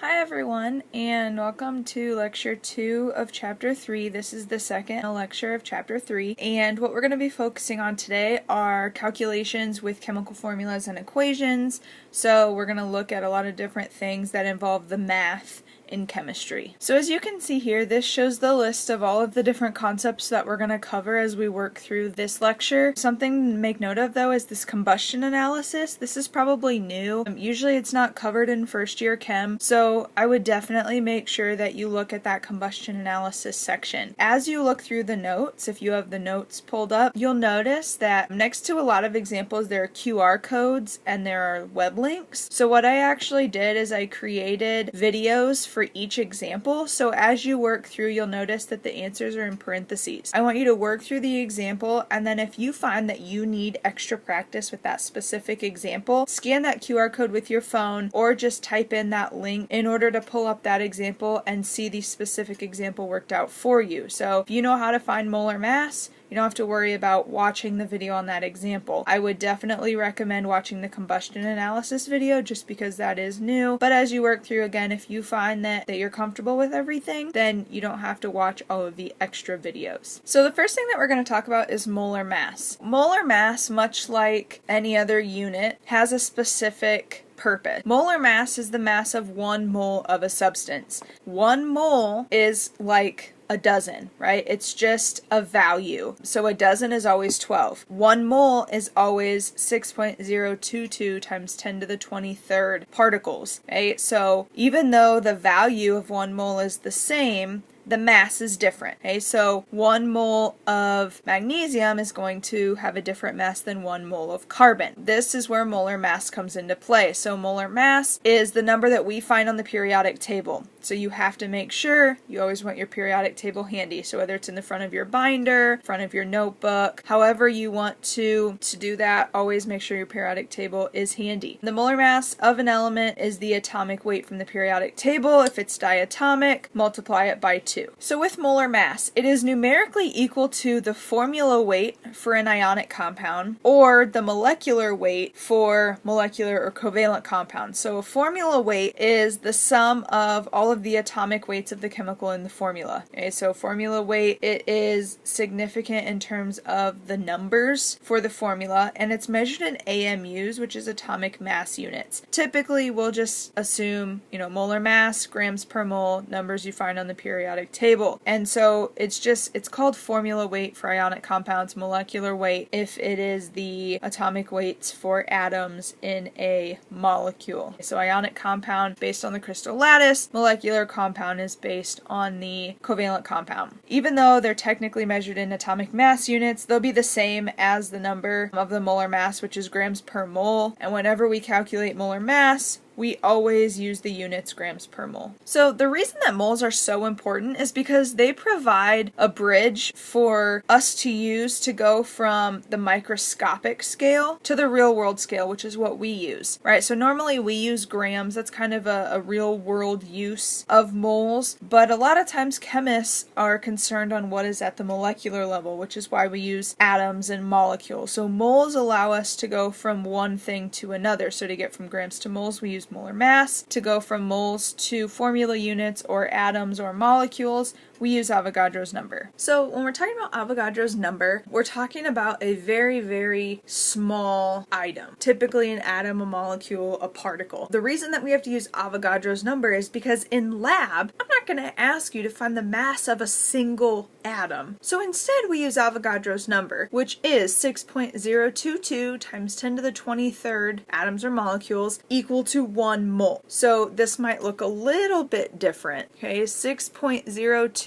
Hi everyone, and welcome to lecture 2 of chapter 3. This is the second lecture of chapter 3, and what we're going to be focusing on today are calculations with chemical formulas and equations. So we're going to look at a lot of different things that involve the math in chemistry. So as you can see here, this shows the list of all of the different concepts that we're going to cover as we work through this lecture. Something to make note of though is this combustion analysis. This is probably new. Usually it's not covered in first year chem, so I would definitely make sure that you look at that combustion analysis section. As you look through the notes, if you have the notes pulled up, you'll notice that next to a lot of examples there are QR codes and there are web links. So what I actually did is I created videos for each example, so as you work through you'll notice that the answers are in parentheses. I want you to work through the example, and then if you find that you need extra practice with that specific example, scan that QR code with your phone or just type in that link in order to pull up that example and see the specific example worked out for you. So if you know how to find molar mass, you don't have to worry about watching the video on that example. I would definitely recommend watching the combustion analysis video just because that is new. But as you work through, again, if you find that you're comfortable with everything, then you don't have to watch all of the extra videos. So the first thing that we're going to talk about is molar mass. Molar mass, much like any other unit, has a specific purpose. Molar mass is the mass of 1 mole of a substance. 1 mole is like a dozen, right? It's just a value. So a dozen is always 12. 1 mole is always 6.022 times 10 to the 23rd particles, right? So even though the value of 1 mole is the same, the mass is different. Okay, so 1 mole of magnesium is going to have a different mass than 1 mole of carbon. This is where molar mass comes into play. So molar mass is the number that we find on the periodic table. So you have to make sure you always want your periodic table handy. So whether it's in the front of your binder, front of your notebook, however you want to do that, always make sure your periodic table is handy. The molar mass of an element is the atomic weight from the periodic table. If it's diatomic, multiply it by 2. So with molar mass, it is numerically equal to the formula weight for an ionic compound or the molecular weight for molecular or covalent compounds. So a formula weight is the sum of all of the atomic weights of the chemical in the formula. Okay, so formula weight, it is significant in terms of the numbers for the formula, and it's measured in AMUs, which is atomic mass units. Typically, we'll just assume, molar mass, grams per mole, numbers you find on the periodic table. And so it's called formula weight for ionic compounds, molecular weight if it is the atomic weights for atoms in a molecule. So ionic compound based on the crystal lattice, molecular compound is based on the covalent compound. Even though they're technically measured in atomic mass units, they'll be the same as the number of the molar mass, which is grams per mole. And whenever we calculate molar mass, we always use the units grams per mole. So the reason that moles are so important is because they provide a bridge for us to use to go from the microscopic scale to the real world scale, which is what we use, right? So normally we use grams. That's kind of a real world use of moles, but a lot of times chemists are concerned on what is at the molecular level, which is why we use atoms and molecules. So moles allow us to go from one thing to another. So to get from grams to moles, we use molar mass. To go from moles to formula units or atoms or molecules, we use Avogadro's number. So when we're talking about Avogadro's number, we're talking about a very, very small item. Typically an atom, a molecule, a particle. The reason that we have to use Avogadro's number is because in lab, I'm not going to ask you to find the mass of a single atom. So instead we use Avogadro's number, which is 6.022 times 10 to the 23rd atoms or molecules equal to 1 mole. So this might look a little bit different. Okay, 6.022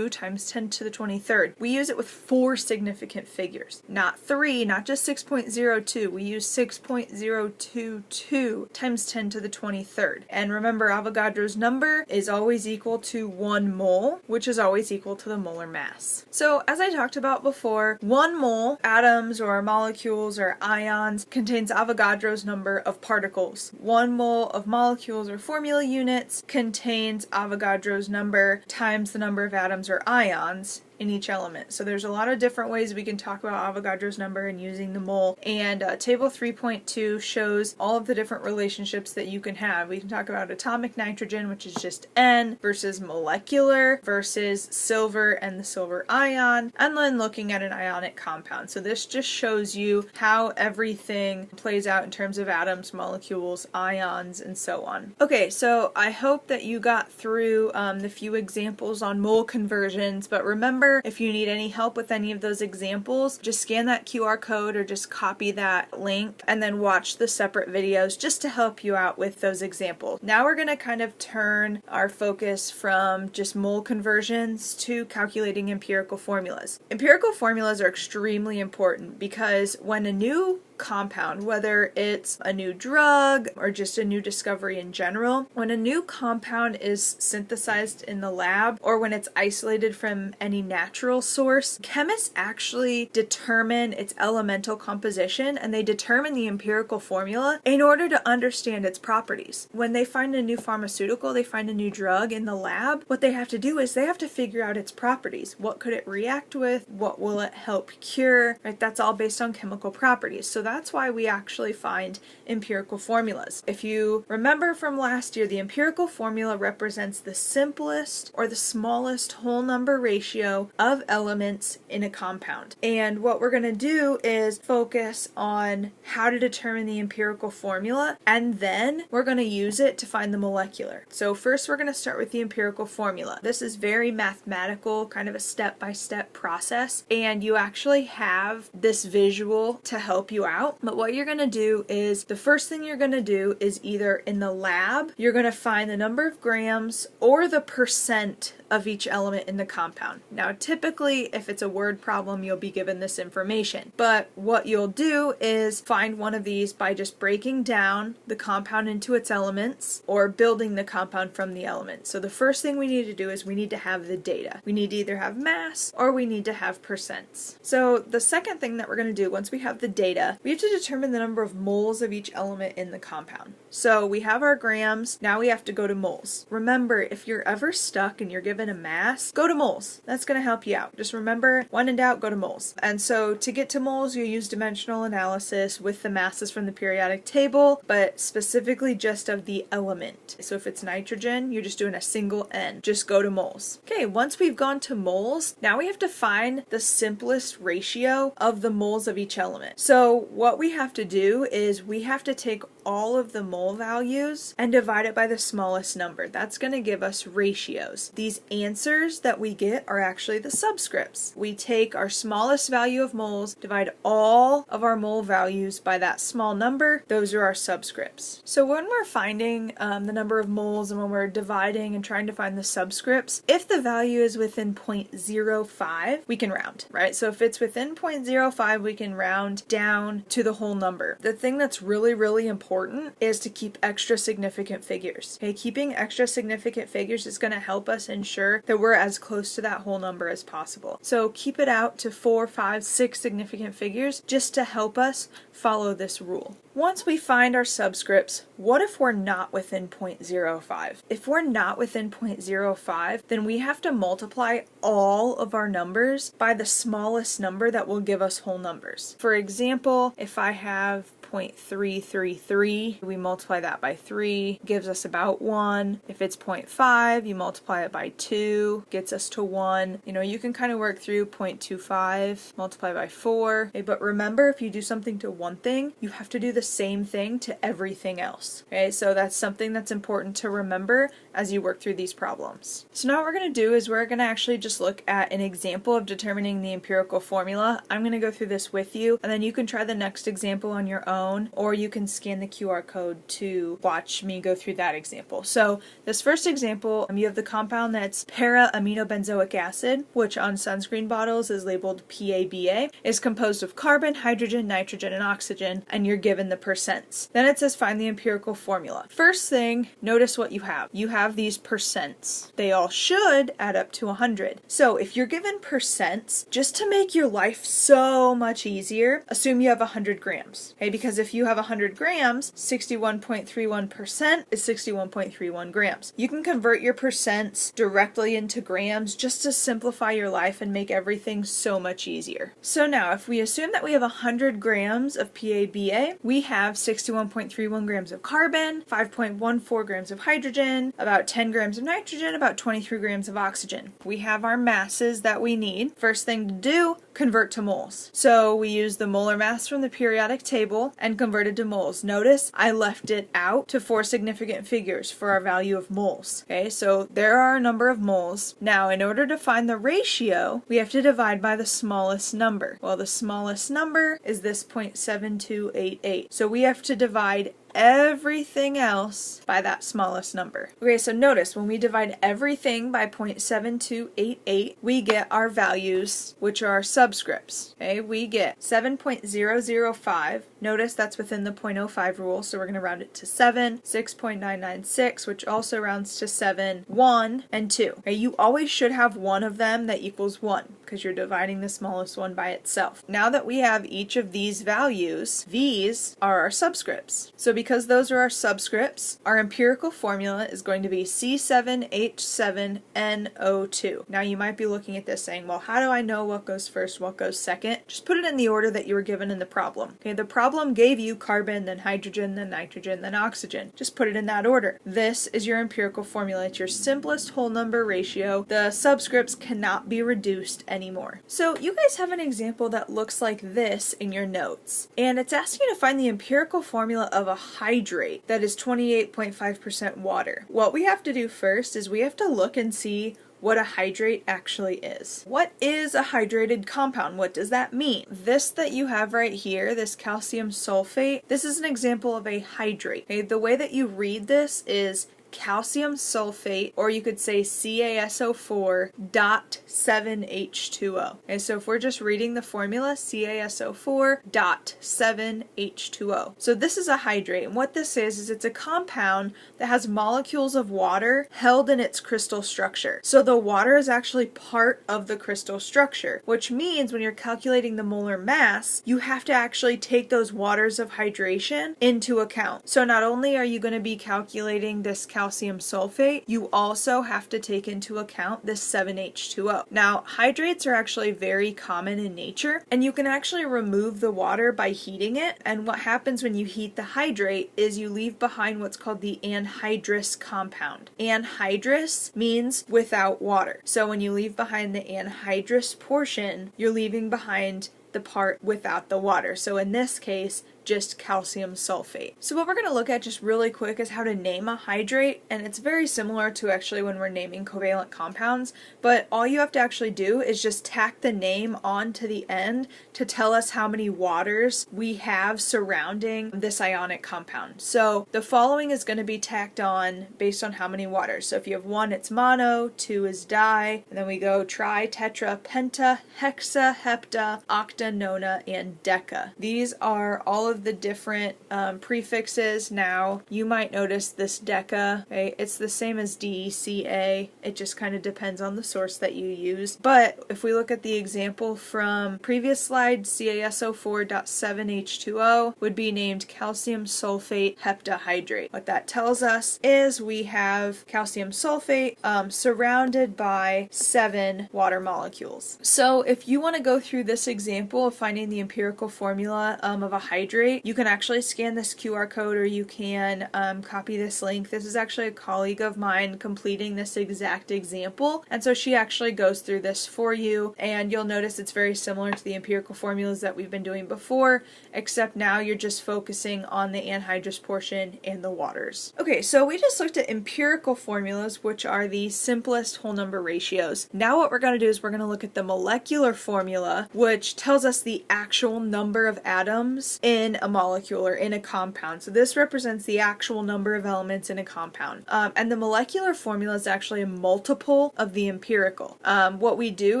times 10 to the 23rd. We use it with 4 significant figures. Not 3, not just 6.02. We use 6.022 times 10 to the 23rd. And remember, Avogadro's number is always equal to 1 mole, which is always equal to the molar mass. So as I talked about before, 1 mole, atoms or molecules or ions, contains Avogadro's number of particles. 1 mole of molecules or formula units contains Avogadro's number times the number of atoms or ions in each element. So there's a lot of different ways we can talk about Avogadro's number and using the mole. And table 3.2 shows all of the different relationships that you can have. We can talk about atomic nitrogen, which is just N, versus molecular, versus silver and the silver ion, and then looking at an ionic compound. So this just shows you how everything plays out in terms of atoms, molecules, ions, and so on. Okay, so I hope that you got through the few examples on mole conversions, but remember, if you need any help with any of those examples, just scan that QR code or just copy that link and then watch the separate videos just to help you out with those examples. Now we're going to kind of turn our focus from just mole conversions to calculating empirical formulas. Empirical formulas are extremely important because when a new compound, whether it's a new drug or just a new discovery in general, when a new compound is synthesized in the lab or when it's isolated from any natural source, chemists actually determine its elemental composition and they determine the empirical formula in order to understand its properties. When they find a new pharmaceutical, they find a new drug in the lab, what they have to do is they have to figure out its properties. What could it react with? What will it help cure? Right? That's all based on chemical properties. So that's why we actually find empirical formulas. If you remember from last year, the empirical formula represents the simplest or the smallest whole number ratio of elements in a compound. And what we're going to do is focus on how to determine the empirical formula, and then we're going to use it to find the molecular. So first we're going to start with the empirical formula. This is very mathematical, kind of a step-by-step process, and you actually have this visual to help you out. But what you're going to do is, the first thing you're going to do is either in the lab, you're going to find the number of grams or the percent of each element in the compound. Now, typically, if it's a word problem, you'll be given this information. But what you'll do is find one of these by just breaking down the compound into its elements or building the compound from the elements. So the first thing we need to do is we need to have the data. We need to either have mass or we need to have percents. So the second thing that we're going to do once we have the data, we have to determine the number of moles of each element in the compound. So we have our grams, now we have to go to moles. Remember, if you're ever stuck and you're given a mass, go to moles. That's going to help you out. Just remember, when in doubt, go to moles. And so to get to moles, you use dimensional analysis with the masses from the periodic table, but specifically just of the element. So if it's nitrogen, you're just doing a single N. Just go to moles. Okay, once we've gone to moles, now we have to find the simplest ratio of the moles of each element. So what we have to do is we have to take all of the mole values and divide it by the smallest number. That's going to give us ratios. These answers that we get are actually the subscripts. We take our smallest value of moles, divide all of our mole values by that small number. Those are our subscripts. So when we're finding the number of moles and when we're dividing and trying to find the subscripts, if the value is within 0.05, we can round, right? So if it's within 0.05, we can round down to the whole number. The thing that's really, really important is to keep extra significant figures. Okay, keeping extra significant figures is going to help us ensure that we're as close to that whole number as possible. So keep it out to 4, 5, 6 significant figures just to help us follow this rule. Once we find our subscripts, what if we're not within 0.05? If we're not within 0.05, then we have to multiply all of our numbers by the smallest number that will give us whole numbers. For example, if I have 0.333, we multiply that by 3, gives us about 1. If it's 0.5, you multiply it by 2, gets us to 1. You know, you can kind of work through 0.25, multiply by 4. Okay, but remember, if you do something to one thing, you have to do the same thing to everything else. Okay, so that's something that's important to remember as you work through these problems. So now what we're going to do is we're going to actually just look at an example of determining the empirical formula. I'm going to go through this with you, and then you can try the next example on your own, or you can scan the QR code to watch me go through that example. So this first example, you have the compound that's para-aminobenzoic acid, which on sunscreen bottles is labeled PABA, is composed of carbon, hydrogen, nitrogen, and oxygen, and you're given the percents. Then it says find the empirical formula. First thing, notice what you have. You have these percents. They all should add up to 100. So if you're given percents, just to make your life so much easier, assume you have 100 grams. Okay, because if you have 100 grams, 61.31% is 61.31 grams. You can convert your percents directly into grams just to simplify your life and make everything so much easier. So now, if we assume that we have 100 grams of PABA, we have 61.31 grams of carbon, 5.14 grams of hydrogen, about 10 grams of nitrogen, about 23 grams of oxygen. We have our masses that we need. First thing to do, convert to moles. So we use the molar mass from the periodic table and convert it to moles. Notice I left it out to 4 significant figures for our value of moles. Okay, so there are a number of moles. Now, in order to find the ratio, we have to divide by the smallest number. Well, the smallest number is this 0.7288. So we have to divide everything else by that smallest number. Okay, so notice when we divide everything by 0.7288, we get our values, which are subscripts. Okay, we get 7.005. Notice that's within the 0.05 rule, so we're going to round it to 7, 6.996, which also rounds to 7, 1, and 2. Okay, you always should have one of them that equals 1, because you're dividing the smallest one by itself. Now that we have each of these values, these are our subscripts. So because those are our subscripts, our empirical formula is going to be C7H7NO2. Now you might be looking at this saying, well, how do I know what goes first, what goes second? Just put it in the order that you were given in the problem. Okay, the problem gave you carbon, then hydrogen, then nitrogen, then oxygen. Just put it in that order. This is your empirical formula. It's your simplest whole number ratio. The subscripts cannot be reduced anymore. So you guys have an example that looks like this in your notes. And it's asking you to find the empirical formula of a hydrate that is 28.5% water. What we have to do first is we have to look and see what a hydrate actually is. What is a hydrated compound? What does that mean? This that you have right here, this calcium sulfate, this is an example of a hydrate. Okay? The way that you read this is calcium sulfate, or you could say CaSO4.7H2O. Okay, so if we're just reading the formula, CaSO4.7H2O. So this is a hydrate, and what this is it's a compound that has molecules of water held in its crystal structure. So the water is actually part of the crystal structure, which means when you're calculating the molar mass, you have to actually take those waters of hydration into account. So not only are you going to be calculating this calcium sulfate, you also have to take into account this 7H2O. Now, hydrates are actually very common in nature, and you can actually remove the water by heating it, and what happens when you heat the hydrate is you leave behind what's called the anhydrous compound. Anhydrous means without water. So when you leave behind the anhydrous portion, you're leaving behind the part without the water. So in this case, just calcium sulfate. So what we're going to look at just really quick is how to name a hydrate, and it's very similar to actually when we're naming covalent compounds, but all you have to actually do is just tack the name on to the end to tell us how many waters we have surrounding this ionic compound. So the following is going to be tacked on based on how many waters. So if you have 1, it's mono, 2 is di, and then we go tri, tetra, penta, hexa, hepta, octa, nona, and deca. These are all of the different prefixes. Now you might notice this deca, okay? It's the same as DECA. It just kind of depends on the source that you use. But if we look at the example from previous slide, CaSO4.7H2O would be named calcium sulfate heptahydrate. What that tells us is we have calcium sulfate surrounded by 7 water molecules. So if you want to go through this example of finding the empirical formula of a hydrate, you can actually scan this QR code, or you can copy this link. This is actually a colleague of mine completing this exact example, and so she actually goes through this for you, and you'll notice it's very similar to the empirical formulas that we've been doing before, except now you're just focusing on the anhydrous portion and the waters. Okay, so we just looked at empirical formulas, which are the simplest whole number ratios. Now what we're going to do is we're going to look at the molecular formula, which tells us the actual number of atoms in in a molecule or in a compound. So this represents the actual number of elements in a compound. And the molecular formula is actually a multiple of the empirical. What we do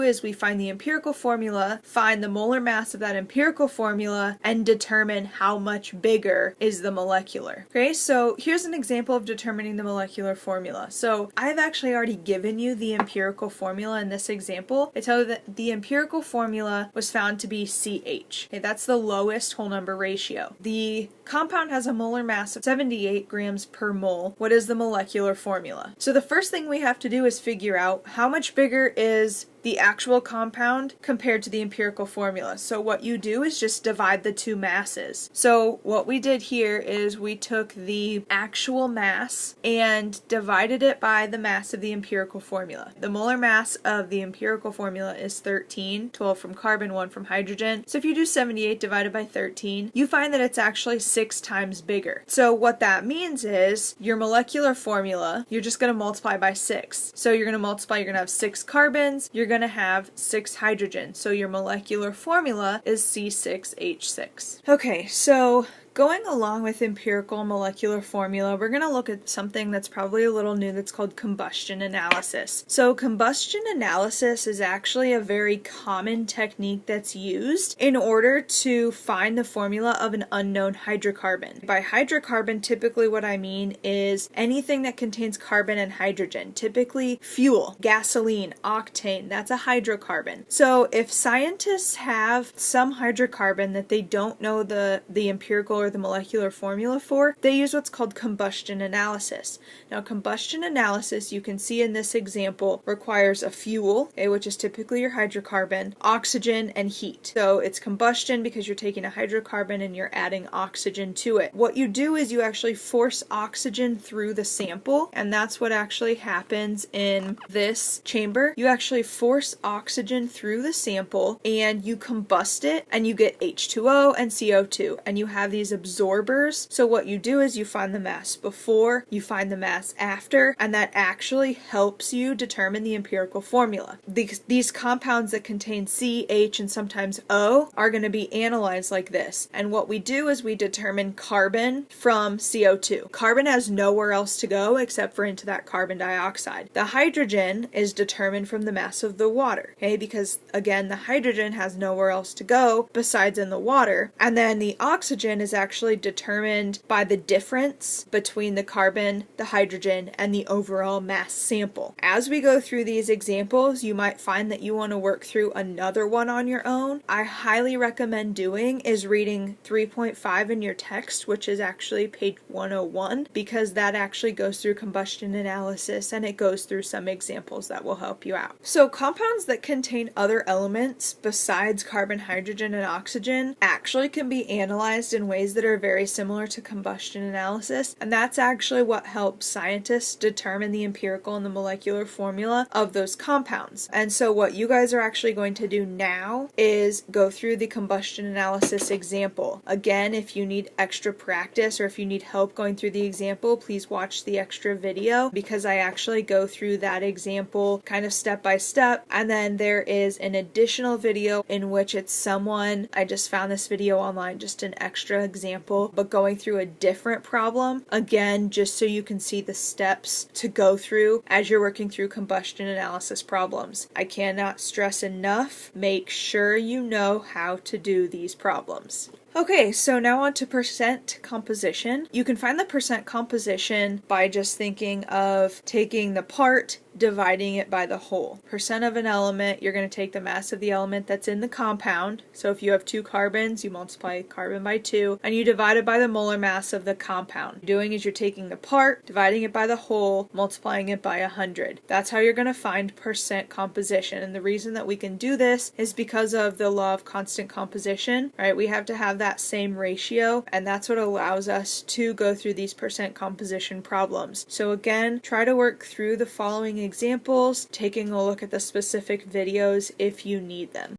is we find the empirical formula, find the molar mass of that empirical formula, and determine how much bigger is the molecular. Okay, so here's an example of determining the molecular formula. So I've actually already given you the empirical formula in this example. I tell you that the empirical formula was found to be CH. Okay, that's the lowest whole number ratio. The compound has a molar mass of 78 grams per mole. What is the molecular formula? So the first thing we have to do is figure out how much bigger is the actual compound compared to the empirical formula. So what you do is just divide the two masses. So what we did here is we took the actual mass and divided it by the mass of the empirical formula. The molar mass of the empirical formula is 13, 12 from carbon, 1 from hydrogen. So if you do 78 divided by 13, you find that it's actually 6 times bigger. So what that means is your molecular formula, you're just going to multiply by 6. So you're going to multiply, you're going to have 6 carbons, you're going to have 6 hydrogen. So your molecular formula is C6H6. Okay, so going along with empirical molecular formula, we're going to look at something that's probably a little new that's called combustion analysis. So combustion analysis is actually a very common technique that's used in order to find the formula of an unknown hydrocarbon. By hydrocarbon, typically what I mean is anything that contains carbon and hydrogen. Typically fuel, gasoline, octane, that's a hydrocarbon. So if scientists have some hydrocarbon that they don't know the empirical or the molecular formula for, they use what's called combustion analysis. Now combustion analysis, you can see in this example, requires a fuel, okay, which is typically your hydrocarbon, oxygen, and heat. So it's combustion because you're taking a hydrocarbon and you're adding oxygen to it. What you do is you actually force oxygen through the sample, and that's what actually happens in this chamber. You actually force oxygen through the sample and you combust it and you get H2O and CO2, and you have these absorbers. So what you do is you find the mass before, you find the mass after, and that actually helps you determine the empirical formula. These compounds that contain C, H, and sometimes O are going to be analyzed like this. And what we do is we determine carbon from CO2. Carbon has nowhere else to go except for into that carbon dioxide. The hydrogen is determined from the mass of the water, okay? Because again, the hydrogen has nowhere else to go besides in the water. And then the oxygen is actually determined by the difference between the carbon, the hydrogen, and the overall mass sample. As we go through these examples, you might find that you want to work through another one on your own. I highly recommend doing is reading 3.5 in your text, which is actually page 101, because that actually goes through combustion analysis and it goes through some examples that will help you out. So compounds that contain other elements besides carbon, hydrogen, and oxygen actually can be analyzed in ways that are very similar to combustion analysis, and that's actually what helps scientists determine the empirical and the molecular formula of those compounds. And so what you guys are actually going to do now is go through the combustion analysis example. Again, if you need extra practice or if you need help going through the example, please watch the extra video because I actually go through that example kind of step by step. And then there is an additional video in which it's someone, I just found this video online, just an extra example, but going through a different problem. Again, just so you can see the steps to go through as you're working through combustion analysis problems. I cannot stress enough, make sure you know how to do these problems. Okay, so now on to percent composition. You can find the percent composition by just thinking of taking the part, dividing it by the whole. Percent of an element, you're going to take the mass of the element that's in the compound. So if you have 2 carbons, you multiply carbon by 2, and you divide it by the molar mass of the compound. What you're doing is you're taking the part, dividing it by the whole, multiplying it by 100. That's how you're going to find percent composition. And the reason that we can do this is because of the law of constant composition, right? We have to have that same ratio, and that's what allows us to go through these percent composition problems. So again, try to work through the following examples, taking a look at the specific videos if you need them.